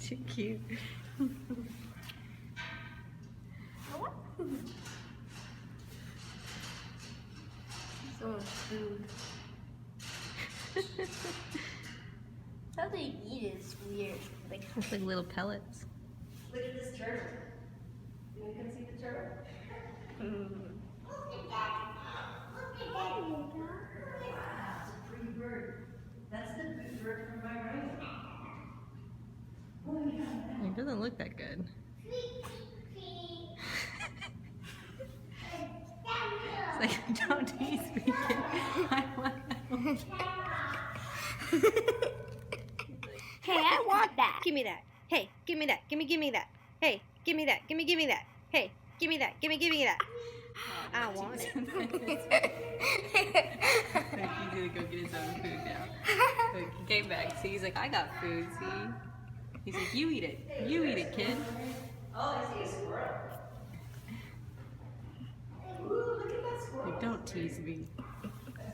too cute. So much food. How they eat it is weird. Like, It's like little pellets. look at this turtle. You want to come see the turtle? Wow, it's a pretty bird. That's the good bird from my room. It doesn't look that good. It's like, don't tease me, kid. I want that one. Hey, I want that. Give me that. Hey, give me that. Give me that. Hey, give me that. Give me that. Hey, give me that. Give me that. I want it. Like, he's gonna go get his own food now. Like, he came back. See, he's like, I got food, see? He's like, you eat it. You eat it, kid. Oh, I see a squirrel. Ooh, look at that squirrel. Like, don't tease me.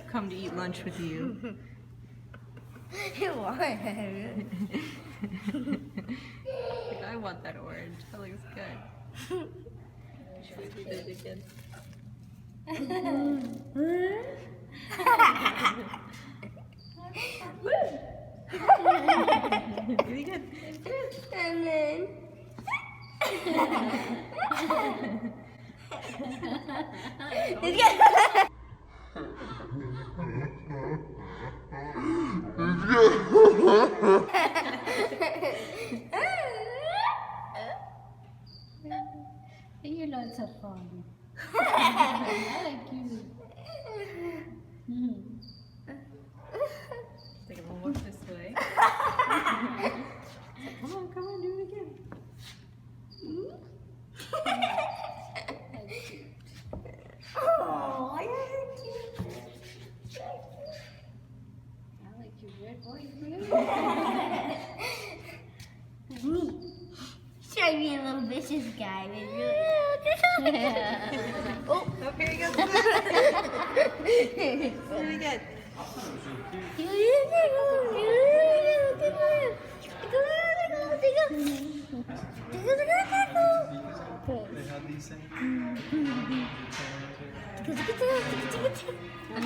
Come to eat lunch with you. Like, I want that orange. That looks good. Should we do this again? Really good. And then. You're lots of fun. I like you. Take a walk this way. Come on, do it again. Oh, you're cute. I like your red boy Try me a little vicious guy, but really. Oh, here he goes. Really good. They have these things.